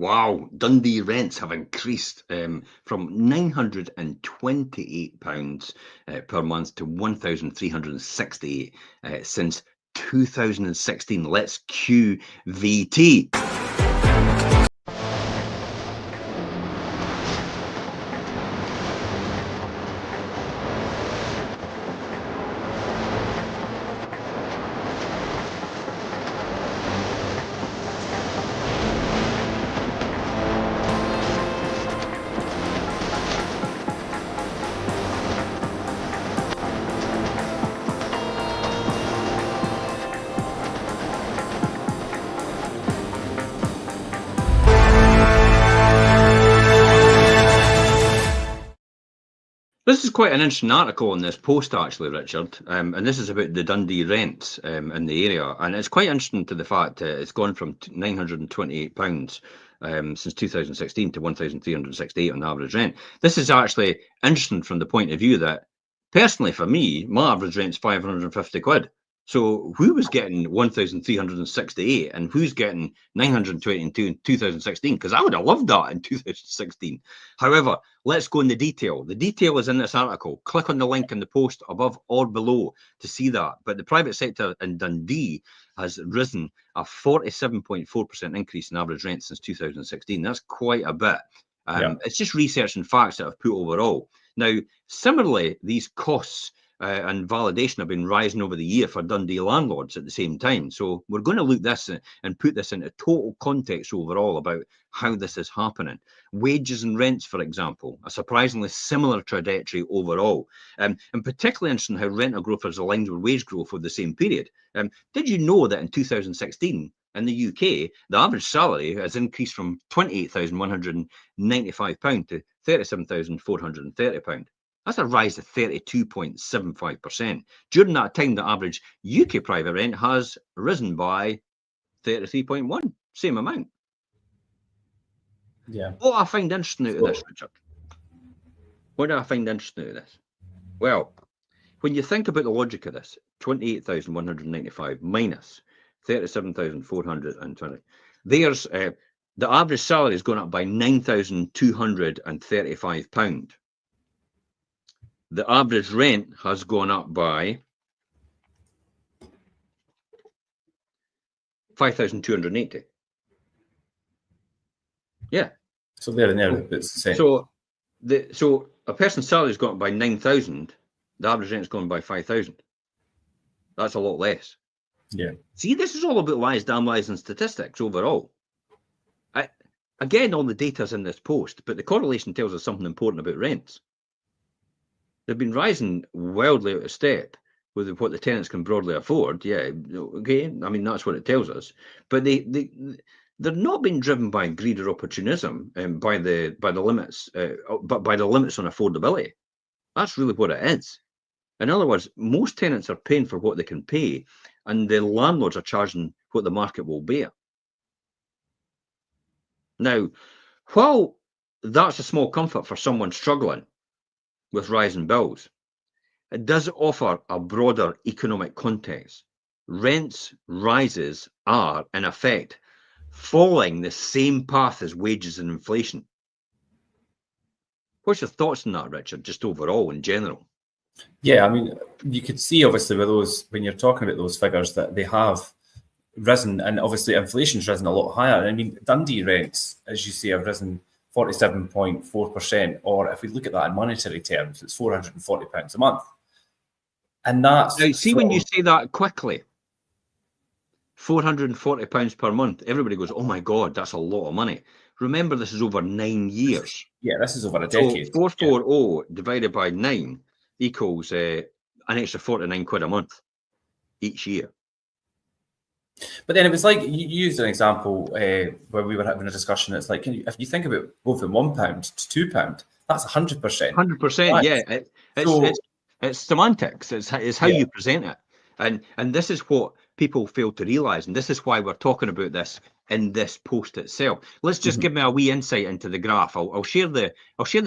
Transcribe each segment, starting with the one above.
Wow, Dundee rents have increased from £928 per month to 1,368 since 2016. Let's cue VT. This is quite an interesting article in this post, actually, Richard, and this is about the Dundee rents in the area, and it's quite interesting to the fact it's gone from £928 since 2016 to 1,368 on average rent. This is actually interesting from the point of view that, personally, for me, my average rent's 550 quid. So who was getting 1,368 and who's getting 922 in 2016? Because I would have loved that in 2016. However, let's go in the detail. The detail is in this article. Click on the link in the post above or below to see that. But the private sector in Dundee has risen a 47.4% increase in average rent since 2016. That's quite a bit. It's just research and facts that I've put overall. Now, similarly, these costs and validation have been rising over the year for Dundee landlords at the same time. So we're going to look this and put this into total context overall about how this is happening. Wages and rents, for example, a surprisingly similar trajectory overall. And particularly interesting how rental growth is aligned with wage growth for the same period. Did you know that in 2016, in the UK, the average salary has increased from £28,195 to £37,430? That's a rise of 32.75%. During that time, the average UK private rent has risen by 33.1%, same amount. Yeah. What I find interesting out of this, Richard, what do I find interesting out of this? Well, when you think about the logic of this, 28,195 minus 37,420, there's the average salary is going up by £9,235. The average rent has gone up by 5,280. Yeah. So there and there, it's the same. So a person's salary has gone up by 9,000. The average rent's gone by 5,000. That's a lot less. Yeah. See, this is all about lies, damn lies, and statistics overall. Again, all the data's in this post, but the correlation tells us something important about rents. They've been rising wildly out of step with what the tenants can broadly afford. Yeah, okay. I mean, that's what it tells us. But they're not being driven by greed or opportunism by the limits, but by the limits on affordability. That's really what it is. In other words, most tenants are paying for what they can pay, and the landlords are charging what the market will bear. Now, while that's a small comfort for someone struggling with rising bills, it does offer a broader economic context. Rents rises are, in effect, following the same path as wages and inflation. What's your thoughts on that, Richard, just overall in general? Yeah, I mean, you could see obviously with those, when you're talking about those figures, that they have risen, and obviously inflation's risen a lot higher. I mean, Dundee rents, as you say, have risen 47.4%, or if we look at that in monetary terms, it's £440 a month. And that's now, see, when you say that quickly, £440 per month, everybody goes, oh my God, that's a lot of money. Remember, this is over 9 years. Yeah, this is over a decade. So 440 divided by 9 equals an extra 49 quid a month each year. But then it was like, you used an example where we were having a discussion. It's like, if you think about going from £1 to £2, that's 100%. 100%, yeah. It's semantics. It's how you present it. And this is what people fail to realise. And this is why we're talking about this in this post itself. Let's just give me a wee insight into the graph. I'll share the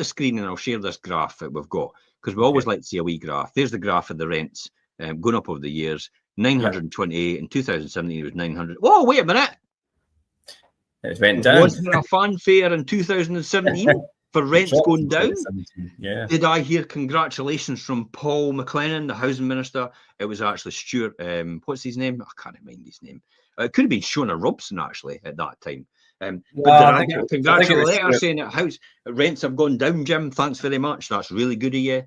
screen and I'll share this graph that we've got, because we always like to see a wee graph. There's the graph of the rents going up over the years. 928 in 2017 was 900. Whoa, wait a minute. It went down. Was there a fanfare in 2017 for rents going down? Yeah. Did I hear congratulations from Paul McLennan, the housing minister? It was actually Stuart. What's his name? I can't remember his name. It could have been Shona Robson actually at that time. But did I get a congratulatory letter saying that house rents have gone down, Jim? Thanks very much. That's really good of you.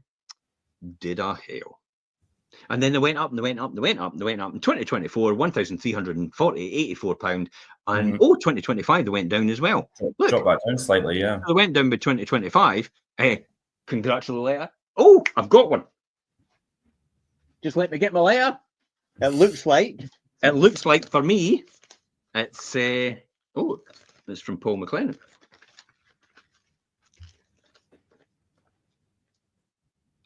Did I hell? And then they went up and they went up and they went up and they went up. In 2024, £1,384. And 2025, they went down as well. Look, drop that down slightly, yeah. They went down by 2025. Congratulatory. Oh, I've got one. Just let me get my letter. It looks like for me, it's it's from Paul McLennan.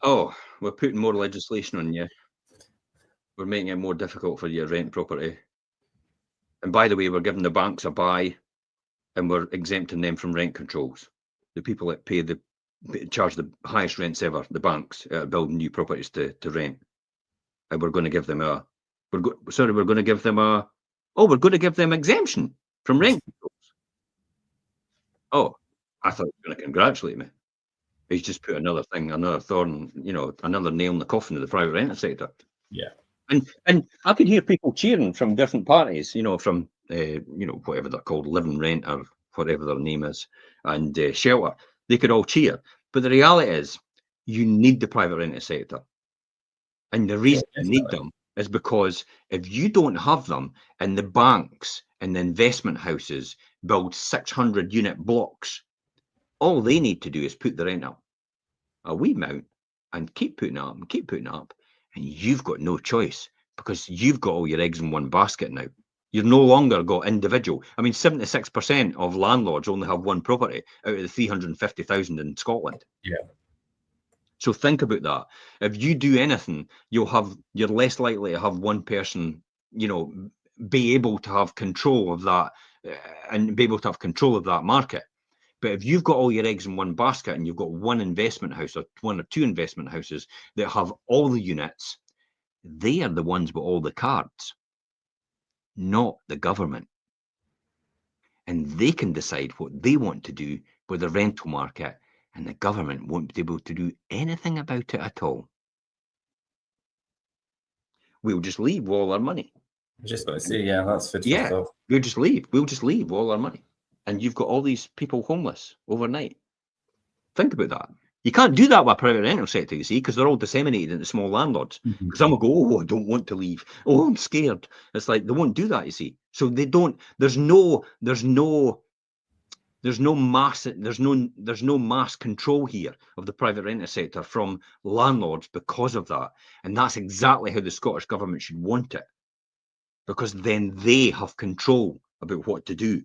Oh, we're putting more legislation on you. We're making it more difficult for you to rent property. And by the way, we're giving the banks a buy, and we're exempting them from rent controls. The people that charge the highest rents ever, the banks, building new properties to rent. And we're going to give them we're going to give them exemption from rent controls. Oh, I thought he was going to congratulate me. He's just put another thorn, another nail in the coffin of the private rental sector. Yeah. And I could hear people cheering from different parties, from whatever they're called, Live and Rent or whatever their name is, and Shelter. They could all cheer. But the reality is, you need the private rental sector. And the reason you need them is because if you don't have them, and the banks and the investment houses build 600 unit blocks, all they need to do is put the rent up a wee amount and keep putting it up and keep putting it up. And you've got no choice because you've got all your eggs in one basket now. You've no longer got individual. I mean, 76% of landlords only have one property out of the 350,000 in Scotland. Yeah. So think about that. If you do anything, you're less likely to have one person, be able to have control of that and be able to have control of that market. But if you've got all your eggs in one basket and you've got one investment house or one or two investment houses that have all the units, they are the ones with all the cards, not the government. And they can decide what they want to do with the rental market, and the government won't be able to do anything about it at all. We'll just leave with all our money. I was just going to say, yeah, that's fit. Yeah, we'll just leave. We'll just leave with all our money. And you've got all these people homeless overnight. Think about that. You can't do that with a private rental sector, you see, because they're all disseminated into small landlords. Because some will go, oh, I don't want to leave. Oh, I'm scared. It's like they won't do that, you see. So they don't. There's no mass control here of the private rental sector from landlords because of that. And that's exactly how the Scottish government should want it, because then they have control about what to do.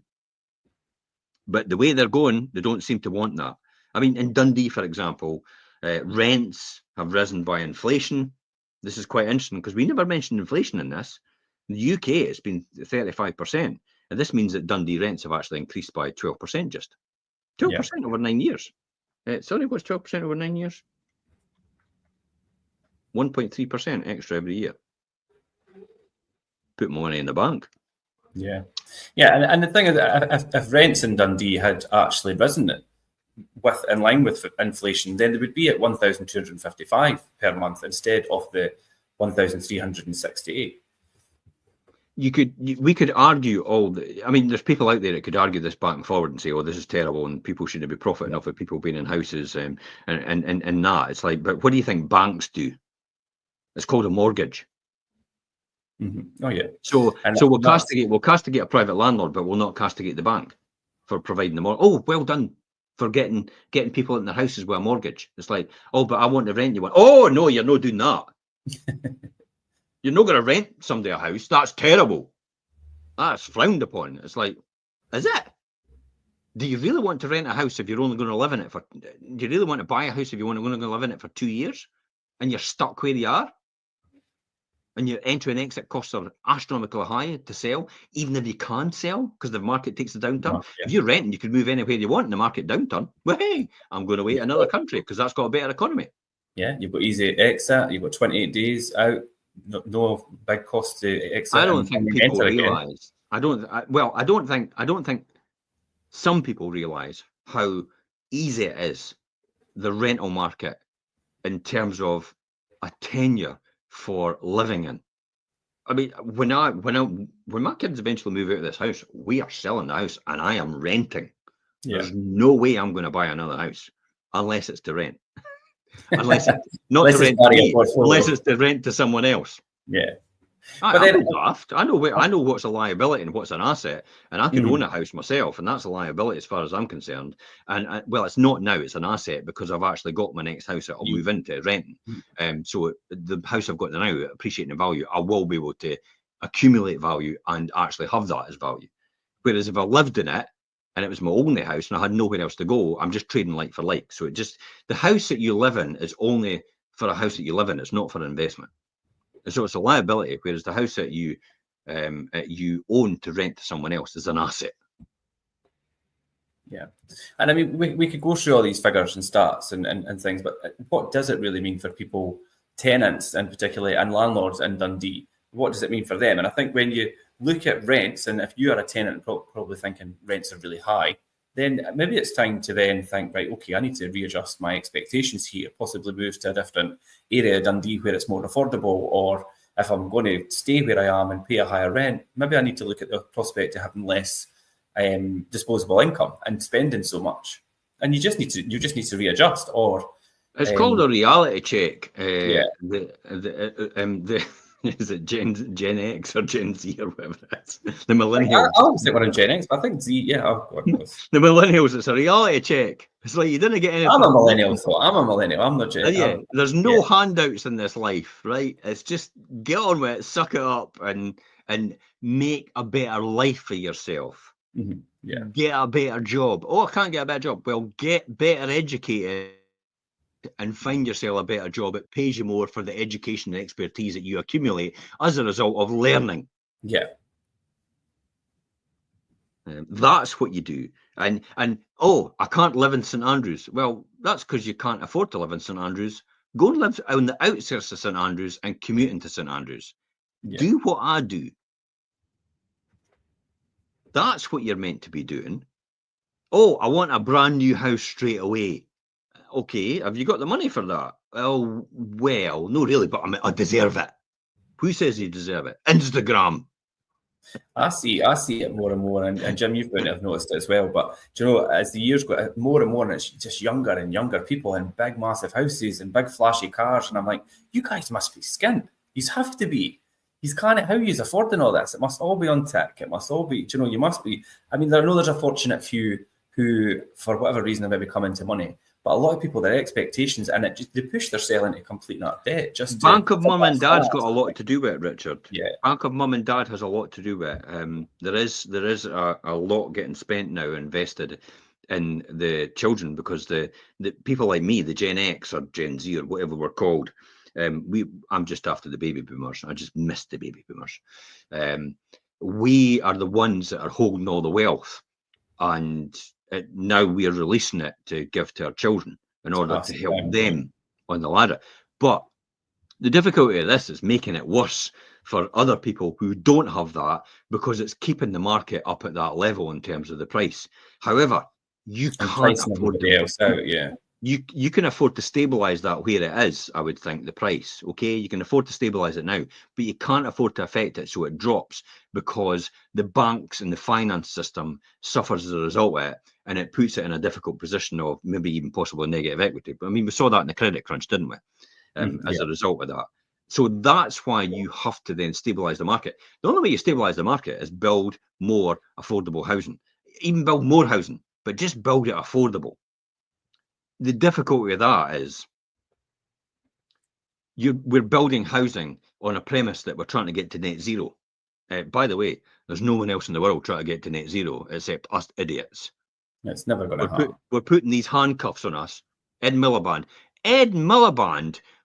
But the way they're going, they don't seem to want that. I mean, in Dundee, for example, rents have risen by inflation. This is quite interesting because we never mentioned inflation in this. In the UK, it's been 35%. And this means that Dundee rents have actually increased by 12%, just 12% over 9 years. Sorry, what's 12% over 9 years? 1.3% extra every year. Put money in the bank. Yeah. And the thing is, if rents in Dundee had actually risen in line with inflation, then they would be at 1,255 per month instead of the 1,368. We could argue there's people out there that could argue this back and forward and say, oh, this is terrible and people shouldn't be profiting off of people being in houses and that. It's like, but what do you think banks do? It's called a mortgage. Oh yeah. So we'll castigate a private landlord, but we'll not castigate the bank for providing the mortgage. Oh, well done for getting people in their houses with a mortgage. It's like, oh, but I want to rent you one. Oh no, you're not doing that. You're not going to rent somebody a house. That's terrible. That's frowned upon. It's like, is it? Do you really want to rent a house if you're only going to live in it for? Do you really want to buy a house if you're only going to live in it for 2 years, and you're stuck where you are? And your entry and exit costs are astronomically high to sell, even if you can sell, because the market takes a downturn. If you're renting, you can move anywhere you want in the market downturn. Well, hey, I'm going away to another country because that's got a better economy. Yeah, you've got easy exit. You've got 28 days out. No big cost to exit. I don't think people realise. I don't think some people realise how easy it is, the rental market, in terms of a tenure for living in. I mean, when my kids eventually move out of this house, we are selling the house and I am renting. Yeah. There's no way I'm going to buy another house unless it's to rent. Unless it's not Unless to it's rent to part of your me, portfolio. unless it's to rent to someone else. Yeah. I'm not daft. I know what's a liability and what's an asset, and I could own a house myself, and that's a liability as far as I'm concerned. And well, it's not now; it's an asset because I've actually got my next house that I'll move into renting. So the house I've got now, appreciating the value, I will be able to accumulate value and actually have that as value. Whereas if I lived in it and it was my only house and I had nowhere else to go, I'm just trading like for like. So the house that you live in is only for a house that you live in. It's not for an investment. So it's a liability, whereas the house that you own to rent to someone else is an asset. Yeah. And I mean, we could go through all these figures and stats and things, but what does it really mean for people, tenants in particular, and landlords in Dundee? What does it mean for them? And I think when you look at rents, and if you are a tenant probably thinking rents are really high, then maybe it's time to then think, right, okay, I need to readjust my expectations here, possibly move to a different area of Dundee where it's more affordable, or if I'm going to stay where I am and pay a higher rent, maybe I need to look at the prospect of having less disposable income and spending so much. And you just need to readjust, or it's called a reality check. Yeah. Is it Gen X or Gen Z or whatever it is? The millennials. I always think we're in Gen X, but I think Z, yeah. The millennials, it's a reality check. It's like you didn't get anything. I'm a millennial, so I'm a millennial. I'm not Gen X. Yeah, there's no handouts in this life, right? It's just get on with it, suck it up, and make a better life for yourself. Mm-hmm. Yeah. Get a better job. Oh, I can't get a better job. Well, get better educated and find yourself a better job. It pays you more for the education and expertise that you accumulate as a result of learning. Yeah. That's what you do. And oh, I can't live in St Andrews. Well, that's because you can't afford to live in St Andrews. Go and live on the outskirts of St Andrews and commute into St Andrews. Yeah. Do what I do. That's what you're meant to be doing. Oh, I want a brand new house straight away. Okay, have you got the money for that? Well, no, really, but I deserve it. Who says you deserve it? Instagram. I see it more and more, and Jim, you've going to have noticed it as well. But do you know, as the years go more and more, and it's just younger and younger people in big, massive houses and big, flashy cars, and I'm like, you guys must be skint. You have to be. He's kind of how you're affording all this. It must all be on tick. It must all be. Do you know, you must be. I mean, I know there's a fortunate few who, for whatever reason, have maybe come into money. But a lot of people, their expectations, and they push themselves into complete nut debt. Bank of Mum and Dad's got a lot to do with it, Richard. Yeah. Bank of Mum and Dad has a lot to do with it. There is a lot getting spent now, invested in the children, because the people like me, the Gen X or Gen Z or whatever we're called, I'm just after the baby boomers. I just missed the baby boomers. We are the ones that are holding all the wealth, and now we are releasing it to give to our children in order to help them on the ladder. But the difficulty of this is making it worse for other people who don't have that, because it's keeping the market up at that level in terms of the price. However, you can't afford you can afford to stabilize that where it is. I would think the price, okay, you can afford to stabilize it now, but you can't afford to affect it so it drops, because the banks and the finance system suffers as a result of it, and it puts it in a difficult position of maybe even possible negative equity. But I mean, we saw that in the credit crunch, didn't we? As a result of that. So that's why you have to then stabilize the market. The only way you stabilize the market is build more affordable housing. Even build more housing, but just build it affordable. The difficulty of that is we're building housing on a premise that we're trying to get to net zero. By the way, there's no one else in the world trying to get to net zero except us idiots. It's never going to happen. We're putting these handcuffs on us. Ed Miliband,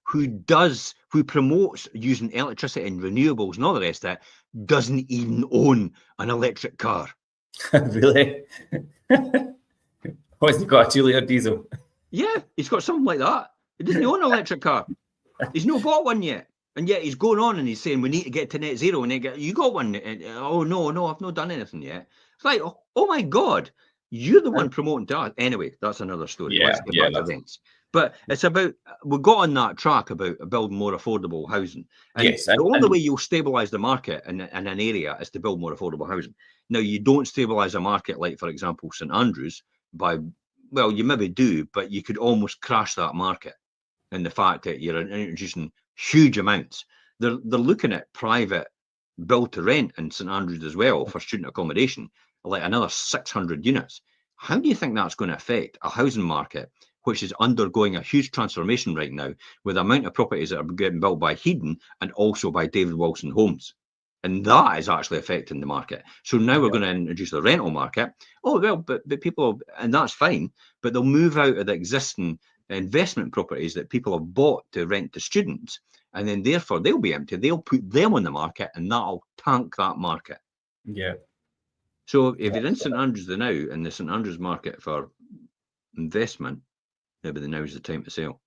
who promotes using electricity and renewables and all the rest of it, doesn't even own an electric car. Really? What's he got, a 2-litre diesel? Yeah, he's got something like that. He doesn't own an electric car. He's not bought one yet. And yet he's going on and he's saying we need to get to net zero. And you got one. Oh, no, I've not done anything yet. It's like, oh my God. You're the one promoting to us. Anyway, that's another story. Yeah, Let's get back to rents. But it's about, we got on that track about building more affordable housing. And yes, the only way you'll stabilise the market in an area is to build more affordable housing. Now, you don't stabilise a market like, for example, St Andrews by, well, you maybe do, but you could almost crash that market in the fact that you're introducing huge amounts. They're looking at private build to rent in St Andrews as well for student accommodation, like another 600 units. How do you think that's going to affect a housing market which is undergoing a huge transformation right now with the amount of properties that are getting built by Hedon and also by David Wilson Homes? And that is actually affecting the market. So now we're going to introduce the rental market. Oh, well, but people, and that's fine, but they'll move out of the existing investment properties that people have bought to rent to students. And then therefore they'll be empty. They'll put them on the market and that'll tank that market. Yeah. So if you're in St Andrews now in the St Andrews market for investment, maybe now's the time to sell.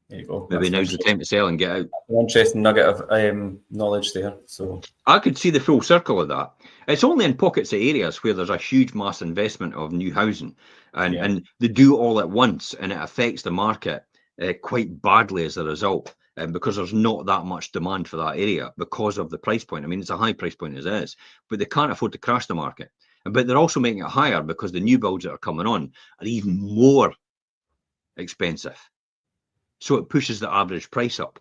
There you go. Maybe now's the time to sell and get out. An interesting nugget of knowledge there. So I could see the full circle of that. It's only in pockets of areas where there's a huge mass investment of new housing, and they do all at once, and it affects the market quite badly as a result. Because there's not that much demand for that area because of the price point. I mean, it's a high price point as it is, but they can't afford to crash the market. But they're also making it higher because the new builds that are coming on are even more expensive. So it pushes the average price up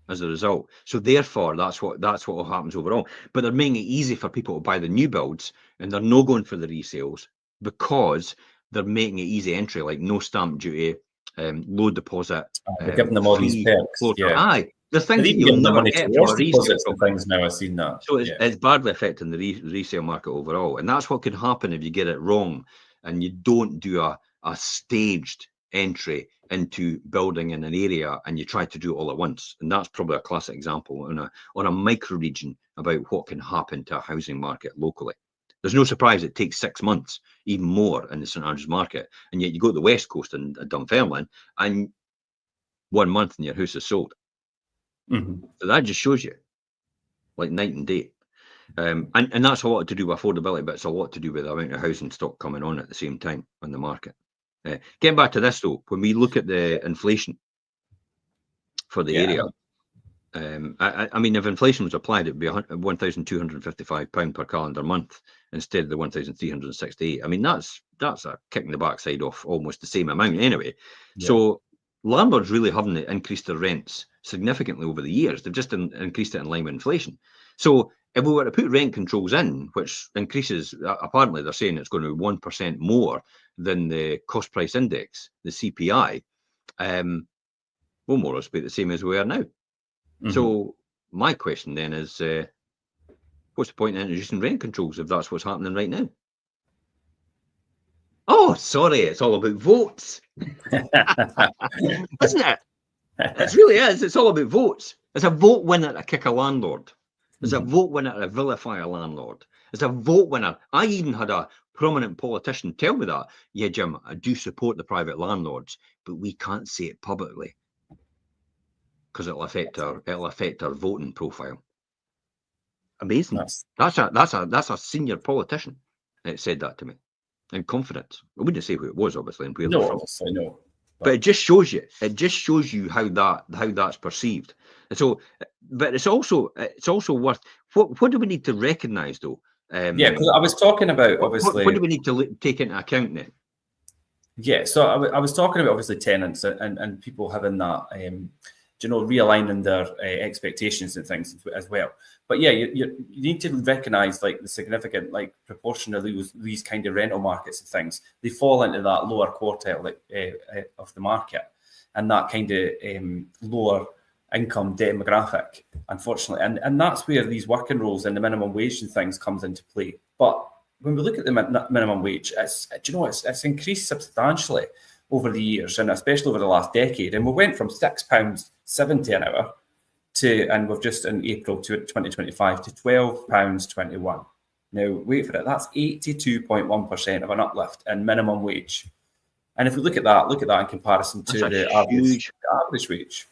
as a result. So therefore, that's what happens overall. But they're making it easy for people to buy the new builds, and they're not going for the resales because they're making it easy entry, like no stamp duty, low deposit. They're giving them all these perks. Aye, the things that you'll never get from a resale. Things now, I've seen that. So it's badly affecting the resale market overall, and that's what could happen if you get it wrong and you don't do a staged entry into building in an area and you try to do it all at once. And that's probably a classic example on a micro region about what can happen to a housing market locally. There's no surprise it takes 6 months, even more, in the St Andrews market. And yet you go to the West Coast and Dunfermline, and 1 month and your house is sold. Mm-hmm. So that just shows you, like night and day. And that's a lot to do with affordability, but it's a lot to do with the amount of housing stock coming on at the same time on the market. Getting back to this, though, when we look at the inflation for the area, I mean, if inflation was applied, it would be £1,255 per calendar month instead of the 1,368. I mean, that's a kick in the backside of almost the same amount anyway. Yeah. So landlords really haven't increased their rents significantly over the years. They've just increased it in line with inflation. So if we were to put rent controls in, which increases, apparently they're saying it's going to be 1% more than the cost price index, the CPI, we'll more or less be the same as we are now. Mm-hmm. So my question then is, what's the point in introducing rent controls if that's what's happening right now? Oh, sorry, it's all about votes. Isn't it? It really is. It's all about votes. It's a vote winner to kick a landlord. It's a vote winner to vilify a landlord. It's a vote winner. I even had a prominent politician tell me that. Yeah, Jim, I do support the private landlords, but we can't say it publicly because it'll affect our voting profile. Amazing. That's a senior politician that said that to me in confidence. I wouldn't say who it was, obviously, and where they're from. I know. But it just shows you. It just shows you how that's perceived. And so, but it's also worth. What do we need to recognise though? Because I was talking about obviously. What do we need to take into account then? Yeah, so I was talking about obviously tenants and people having that, realigning their expectations and things as well. But yeah, you need to recognise like the significant like proportion of these kind of rental markets and things. They fall into that lower quartile of the market and that kind of lower income demographic, unfortunately, and that's where these working roles and the minimum wage and things comes into play. But when we look at the minimum wage, it's increased substantially over the years, and especially over the last decade. And we went from £6.70 an hour and we've just in April 2025 to £12.21. Now, wait for it. That's 82.1% of an uplift in minimum wage. And if we look at that in comparison to the average wage.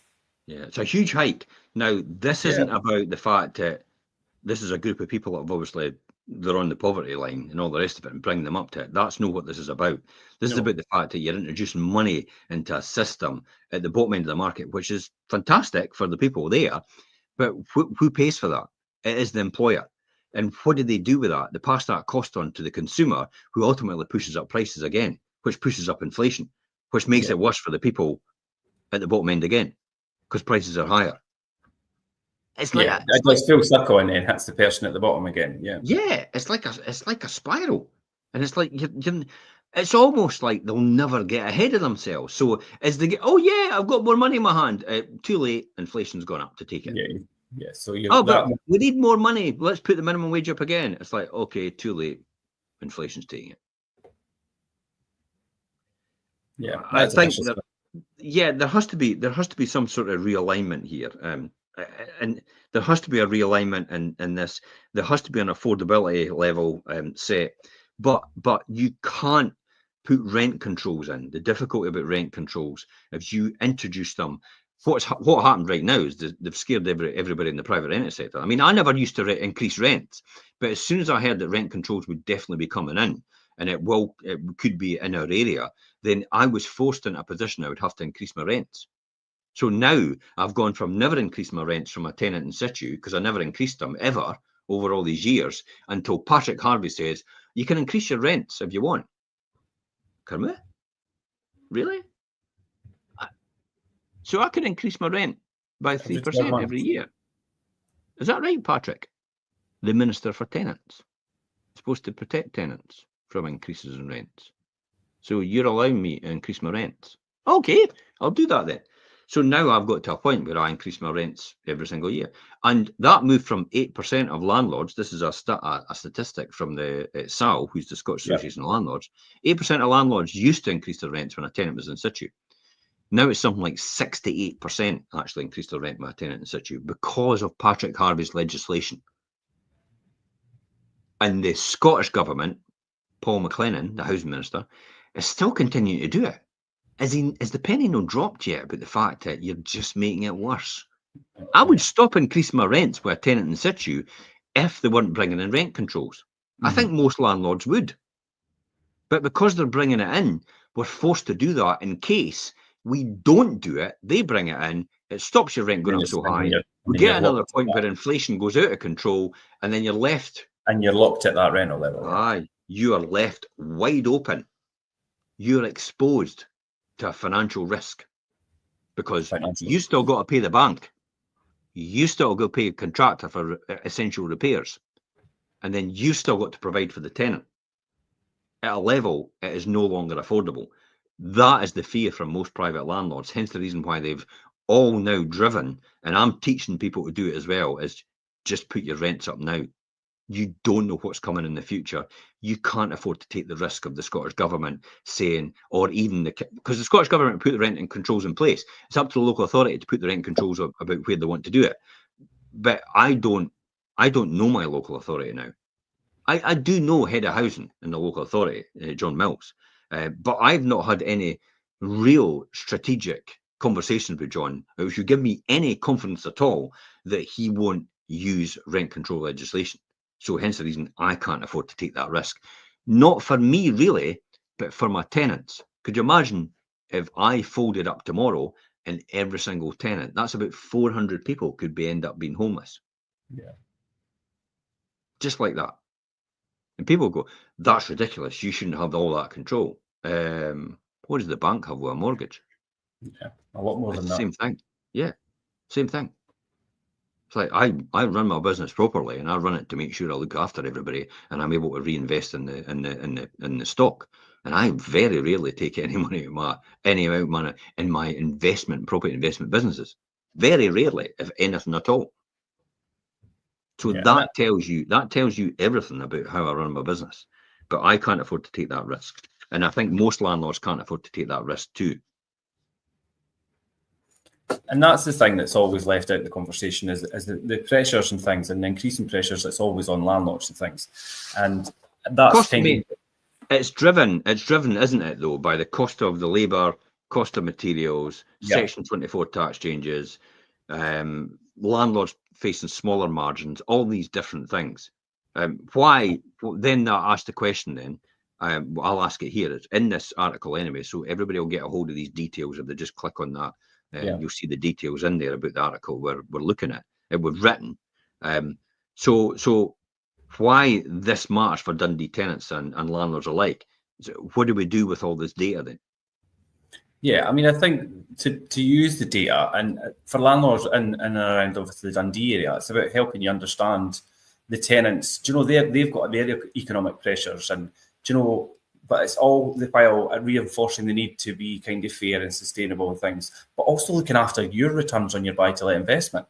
Yeah, it's a huge hike. Now, this isn't about the fact that this is a group of people that have obviously they're on the poverty line and all the rest of it and bring them up to it. That's not what this is about. This is No. about the fact that you're introducing money into a system at the bottom end of the market, which is fantastic for the people there. But who pays for that? It is the employer. And what do they do with that? They pass that cost on to the consumer, who ultimately pushes up prices again, which pushes up inflation, which makes it worse for the people at the bottom end again, because prices are higher. It's like it does full circle and then hits the person at the bottom again. Yeah, it's like a spiral, and it's like it's almost like they'll never get ahead of themselves. So as they get, oh yeah, I've got more money in my hand. Too late, inflation's gone up to take it. Yeah. So but we need more money. Let's put the minimum wage up again. It's like, okay, too late, inflation's taking it. Yeah, I think that, there has to be some sort of realignment here. And there has to be a realignment in this. There has to be an affordability level set, but you can't put rent controls in. The difficulty about rent controls, if you introduce them, what happened right now is they've scared everybody in the private rented sector. I mean, I never used to increase rents, but as soon as I heard that rent controls would definitely be coming in, and it could be in our area, then I was forced into a position I would have to increase my rents. So now I've gone from never increasing my rents from a tenant in situ, because I never increased them ever over all these years, until Patrick Harvey says, you can increase your rents if you want. Can we? Really? So I can increase my rent by 3% every year. Is that right, Patrick? The Minister for Tenants. Supposed to protect tenants from increases in rents. So you're allowing me to increase my rents. Okay, I'll do that then. So now I've got to a point where I increase my rents every single year. And that moved from 8% of landlords, this is a statistic from the SAL, who's the Scottish Association of Landlords, 8% of landlords used to increase their rents when a tenant was in situ. Now it's something like 68% actually increased their rent by a tenant in situ because of Patrick Harvey's legislation. And the Scottish government, Paul McLennan, the housing minister, is still continuing to do it. Is the penny not dropped yet about the fact that you're just making it worse? I would stop increasing my rents with a tenant in situ if they weren't bringing in rent controls. I think most landlords would. But because they're bringing it in, we're forced to do that in case we don't do it. They bring it in. It stops your rent going up so high. We get another point where inflation goes out of control, and then you're left. And you're locked at that rental level. Aye, you are left wide open. You're exposed to a financial risk, because you still got to pay the bank. You still got to pay a contractor for essential repairs. And then you still got to provide for the tenant. At a level, it is no longer affordable. That is the fear from most private landlords, hence the reason why they've all now driven, and I'm teaching people to do it as well, is just put your rents up now. You don't know what's coming in the future. You can't afford to take the risk of the Scottish government saying, or even because the Scottish government put the rent and controls in place. It's up to the local authority to put the rent controls up about where they want to do it. But I don't know my local authority now. I do know head of housing in the local authority, John Mills, but I've not had any real strategic conversations with John, which should give me any confidence at all that he won't use rent control legislation. So hence the reason I can't afford to take that risk. Not for me, really, but for my tenants. Could you imagine if I folded up tomorrow and every single tenant, that's about 400 people could end up being homeless. Yeah. Just like that. And people go, that's ridiculous. You shouldn't have all that control. What does the bank have with a mortgage? Yeah, a lot more than that. Same thing. Yeah, same thing. It's like I run my business properly, and I run it to make sure I look after everybody, and I'm able to reinvest in the stock. And I very rarely take any money amount of money in my property investment businesses. Very rarely, if anything at all. So that tells you everything about how I run my business. But I can't afford to take that risk, and I think most landlords can't afford to take that risk too. And that's the thing that's always left out of the conversation is the pressures and things, and the increasing pressures that's always on landlords and things. And that's it's driven, isn't it, though, by the cost of the labour, cost of materials, Section 24 tax changes, landlords facing smaller margins, all these different things. Why? Then that asked the question. Then I'll ask it here. It's in this article anyway, so everybody will get a hold of these details if they just click on that. You'll see the details in there about the article we're looking at. It was written. So why this matters for Dundee tenants and landlords alike? So what do we do with all this data then? Yeah, I mean, I think to use the data, and for landlords in and around obviously the Dundee area, it's about helping you understand the tenants. Do you know they've got their economic pressures, and do you know, but it's all the while reinforcing the need to be kind of fair and sustainable and things, but also looking after your returns on your buy-to-let investment.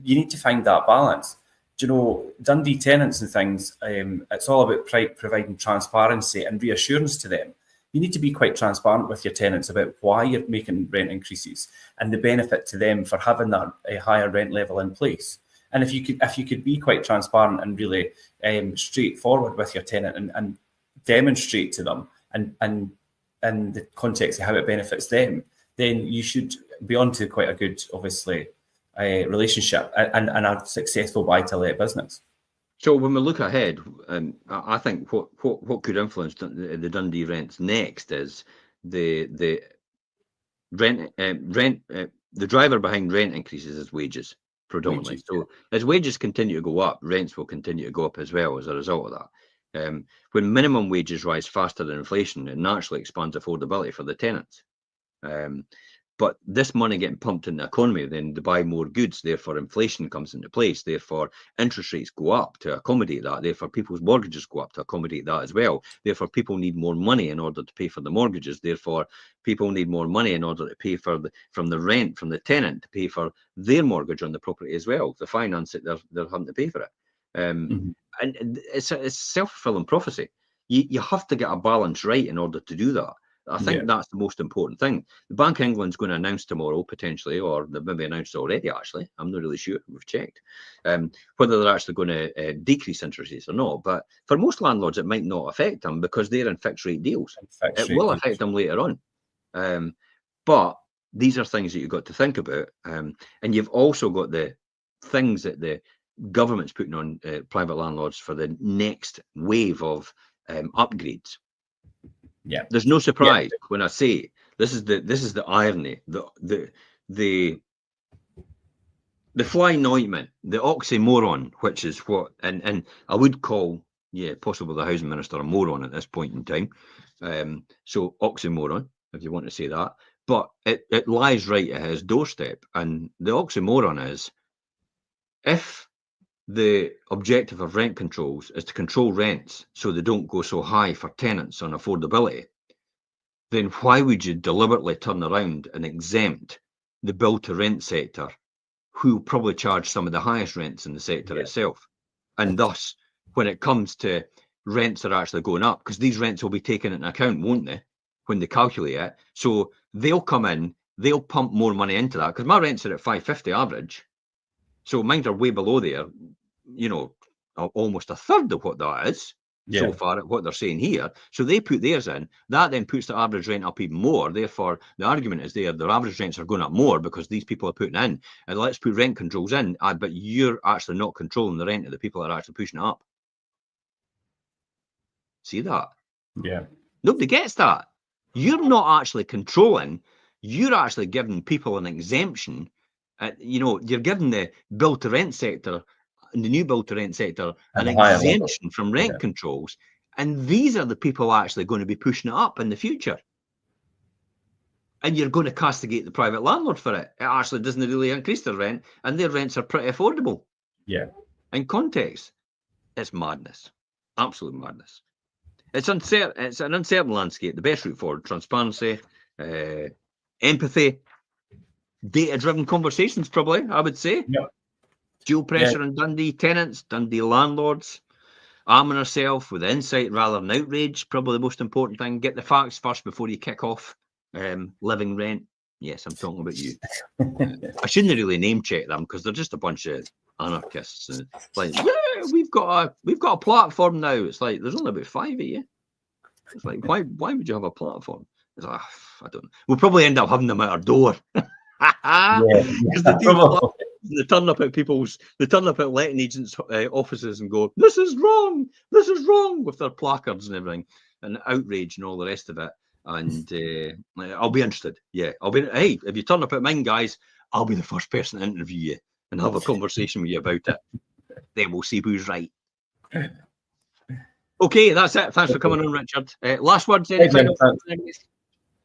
You need to find that balance. Do you know, Dundee tenants and things, it's all about providing transparency and reassurance to them. You need to be quite transparent with your tenants about why you're making rent increases and the benefit to them for having that a higher rent level in place. And if you could be quite transparent and really straightforward with your tenant and demonstrate to them and the context of how it benefits them, then you should be on to quite a good, obviously, relationship and a successful buy-to-let business. So when we look ahead, I think what could influence the Dundee rents next is the rent. The driver behind rent increases is wages predominantly. Wages, so as wages continue to go up, rents will continue to go up as well as a result of that. When minimum wages rise faster than inflation, it naturally expands affordability for the tenants. But this money getting pumped in the economy, then to buy more goods, therefore inflation comes into place, therefore interest rates go up to accommodate that, therefore people's mortgages go up to accommodate that as well, therefore people need more money in order to pay for the mortgages, therefore people need more money in order to pay for from the rent from the tenant to pay for their mortgage on the property as well, to finance it, they're having to pay for it. And it's self-fulfilling prophecy. You have to get a balance right in order to do that. I think that's the most important thing. The Bank of England's going to announce tomorrow, potentially, or they've maybe announced already, actually. I'm not really sure. We've checked. Whether they're actually going to decrease interest rates or not. But for most landlords, it might not affect them because they're in fixed rate deals. It will affect them later on. But these are things that you've got to think about. And you've also got the things that the government's putting on private landlords for the next wave of upgrades. Yeah, there's no surprise when I say this is the irony, the flying ointment, the oxymoron, which is what, and I would call possibly the housing minister a moron at this point in time. So oxymoron, if you want to say that, but it lies right at his doorstep, and the oxymoron is if the objective of rent controls is to control rents so they don't go so high for tenants on affordability, then why would you deliberately turn around and exempt the build-to-rent sector, who probably charge some of the highest rents in the sector itself? And thus, when it comes to rents that are actually going up, because these rents will be taken into account, won't they, when they calculate it? So they'll come in, they'll pump more money into that, because my rents are at $550 average. So mine are way below there, almost a third of what that is so far at what they're saying here. So they put theirs in. That then puts the average rent up even more. Therefore, the argument is there, their average rents are going up more because these people are putting in. And let's put rent controls in, but you're actually not controlling the rent of the people that are actually pushing it up. See that? Yeah. Nobody gets that. You're not actually controlling. You're actually giving people an exemption. You're giving the build-to-rent sector, the new build-to-rent sector, an exemption from rent controls, and these are the people actually going to be pushing it up in the future. And you're going to castigate the private landlord for it. It actually doesn't really increase their rent, and their rents are pretty affordable. Yeah. In context, it's madness, absolute madness. It's uncertain. It's an uncertain landscape. The best route forward: transparency, empathy, data-driven conversations. Probably, I would say. Yeah. Dual pressure on Dundee tenants, Dundee landlords, arming ourselves with insight rather than outrage. Probably the most important thing. Get the facts first before you kick off. Living rent. Yes, I'm talking about you. I shouldn't really name check them because they're just a bunch of anarchists. And like, we've got a platform now. It's like there's only about 5 of you. It's like why would you have a platform? It's like, I don't know. We'll probably end up having them at our door. Because They turn up at letting agents' offices and go, "This is wrong. This is wrong," with their placards and everything, and outrage and all the rest of it. And I'll be interested. Yeah, Hey, if you turn up at mine, guys, I'll be the first person to interview you and have a conversation with you about it. Then we'll see who's right. Okay, that's it. Thanks for coming on, Richard. Last words, any final things?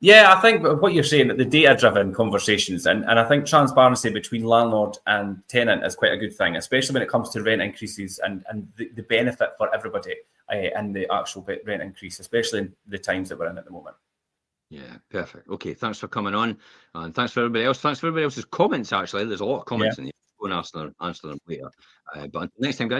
Yeah, I think what you're saying, that the data-driven conversations, and I think transparency between landlord and tenant is quite a good thing, especially when it comes to rent increases and the benefit for everybody and the actual rent increase, especially in the times that we're in at the moment. Yeah, perfect. Okay, thanks for coming on, and thanks for everybody else. Thanks for everybody else's comments. Actually, there's a lot of comments in here. Go and answer them later. But until next time, guys.